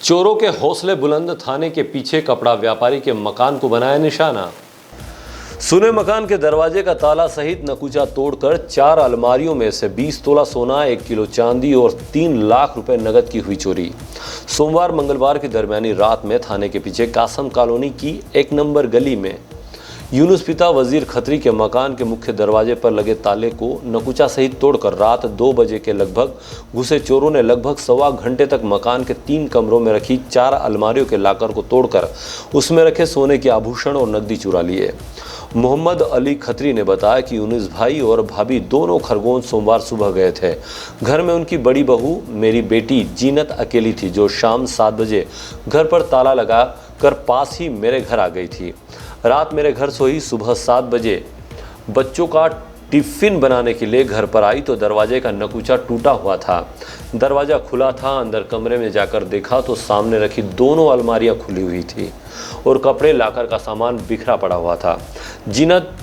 चोरों के हौसले बुलंद, थाने के पीछे कपड़ा व्यापारी के मकान को बनाया निशाना। सुने मकान के दरवाजे का ताला सहित नकुचा तोड़कर 4 अलमारियों में से 20 तोला सोना, 1 किलो चांदी और 3 लाख रुपए नगद की हुई चोरी। सोमवार मंगलवार की दरमियानी रात में थाने के पीछे कासम कॉलोनी की 1 नंबर गली में यूनुस पिता वजीर खत्री के मकान के मुख्य दरवाजे पर लगे ताले को नकुचा सहित तोड़कर रात 2 बजे के लगभग घुसे चोरों ने लगभग सवा घंटे तक मकान के 3 कमरों में रखी 4 अलमारियों के लाकर को तोड़कर उसमें रखे सोने के आभूषण और नकदी चुरा लिए। मोहम्मद अली खत्री ने बताया कि यूनुस भाई और भाभी दोनों खरगोन सोमवार सुबह गए थे। घर में उनकी बड़ी बहू मेरी बेटी जीनत अकेली थी, जो शाम 7 बजे घर पर ताला लगा कर पास ही मेरे घर आ गई थी। रात मेरे घर सोई। सुबह 7 बजे बच्चों का टिफिन बनाने के लिए घर पर आई तो दरवाजे का नकुचा टूटा हुआ था। दरवाज़ा खुला था। अंदर कमरे में जाकर देखा तो सामने रखी दोनों अलमारियां खुली हुई थी और कपड़े लाकर का सामान बिखरा पड़ा हुआ था। जीनत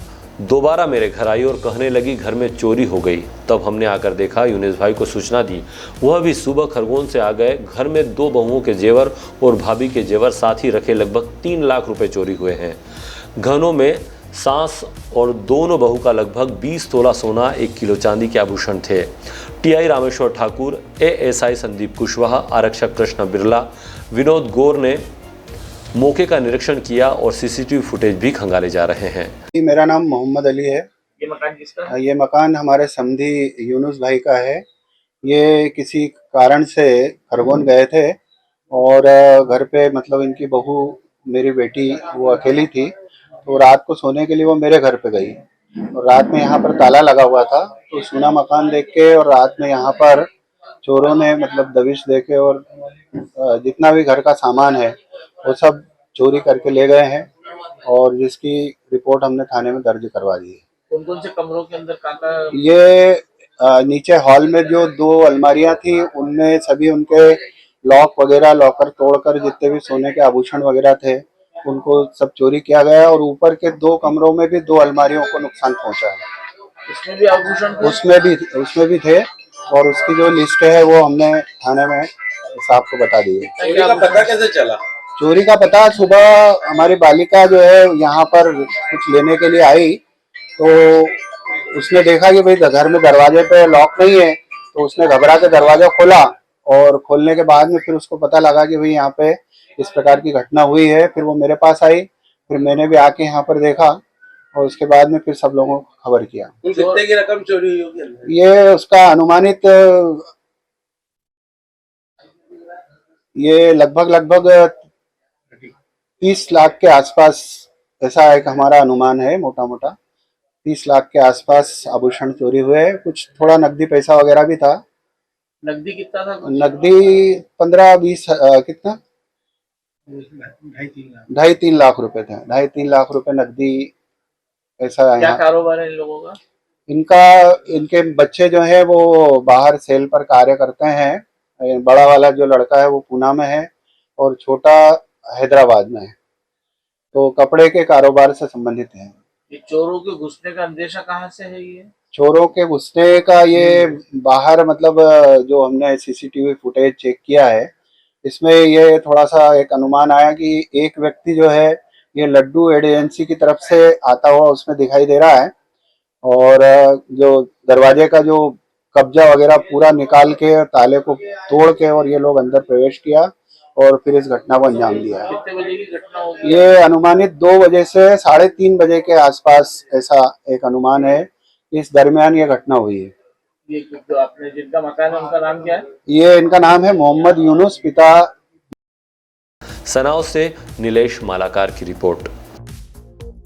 दोबारा मेरे घर आई और कहने लगी घर में चोरी हो गई। तब हमने आकर देखा, यूनुस भाई को सूचना दी। वह भी सुबह खरगोन से आ गए। घर में 2 बहुओं के जेवर और भाभी के जेवर साथ ही रखे लगभग 3 लाख रुपए चोरी हुए हैं। घरों में सास और दोनों बहू का लगभग 20 तोला सोना, 1 किलो चांदी के आभूषण थे। टीआई रामेश्वर ठाकुर, एएसआई संदीप कुशवाहा, आरक्षक कृष्ण बिरला, विनोद गौर ने मौके का निरीक्षण किया और सीसीटीवी फुटेज भी खंगाले जा रहे हैं। मेरा नाम मोहम्मद अली है। ये मकान किसका है? ये मकान हमारे समधी यूनुस भाई का है। ये किसी कारण से खरगोन गए थे और घर पे मतलब इनकी बहू मेरी बेटी वो अकेली थी, तो रात को सोने के लिए वो मेरे घर पे गई और रात में यहाँ पर ताला लगा हुआ था। तो सुना मकान देख के और रात में यहाँ पर चोरों ने मतलब दबिश दे के और जितना भी घर का सामान है वो सब चोरी करके ले गए हैं और जिसकी रिपोर्ट हमने थाने में दर्ज करवा दी है। कौन कौन से कमरों के अंदर कहाँ ये नीचे हॉल में जो 2 अलमारियां थी उनमें सभी उनके लॉक वगैरह लॉकर तोड़कर जितने भी सोने के आभूषण वगैरह थे उनको सब चोरी किया गया और ऊपर के 2 कमरों में भी 2 अलमारियों को नुकसान पहुंचा है। उसमें भी आभूषण थे? उसमें भी थे और उसकी जो लिस्ट है वो हमने थाने में साहब को बता दी है। चोरी का पता कैसे चला? चोरी का पता सुबह हमारी बालिका जो है यहाँ पर कुछ लेने के लिए आई तो उसने देखा कि भाई घर में दरवाजे पे लॉक नहीं है, तो उसने घबरा के दरवाजा खोला और खोलने के बाद में फिर उसको पता लगा कि भाई यहाँ पे इस प्रकार की घटना हुई है। फिर वो मेरे पास आई, फिर मैंने भी आके यहाँ पर देखा और उसके बाद में फिर सब लोगों को खबर किया। कितने की रकम चोरी हुई होगी? ये उसका अनुमानित ये लगभग 30 लाख के आसपास, ऐसा एक हमारा अनुमान है। मोटा मोटा 30 लाख के आसपास आभूषण चोरी हुए। कुछ थोड़ा नकदी पैसा वगैरह भी था। नकदी कितना था? नकदी 15-20 कितना 2.5-3 लाख रुपए थे। 2.5-3 लाख रुपए नकदी ऐसा। क्या कारोबार है इन लोगों का? इनके बच्चे जो है वो बाहर सेल पर कार्य करते हैं। बड़ा वाला जो लड़का है वो पूना में है और छोटा हैदराबाद में है, तो कपड़े के कारोबार से संबंधित है। ये चोरों के घुसने का अंदेशा कहाँ से है? ये चोरों के घुसने का ये बाहर मतलब जो हमने सीसीटीवी फुटेज चेक किया है इसमें ये थोड़ा सा एक अनुमान आया कि एक व्यक्ति जो है ये लड्डू एजेंसी की तरफ से आता हुआ उसमें दिखाई दे रहा है और जो दरवाजे का जो कब्जा वगैरह पूरा निकाल के ताले को तोड़ के और ये लोग अंदर प्रवेश किया और फिर इस घटना को अंजाम दिया। कितने बजे की घटना होगी? ये अनुमानित 2 बजे से 3:30 बजे के आसपास ऐसा एक अनुमान है। इस दरमियान ये घटना हुई है। ये जो आपने जिनका मकान है उनका नाम क्या है? ये इनका नाम है मोहम्मद यूनुस पिता। सनाव से नीलेश मालाकार की रिपोर्ट।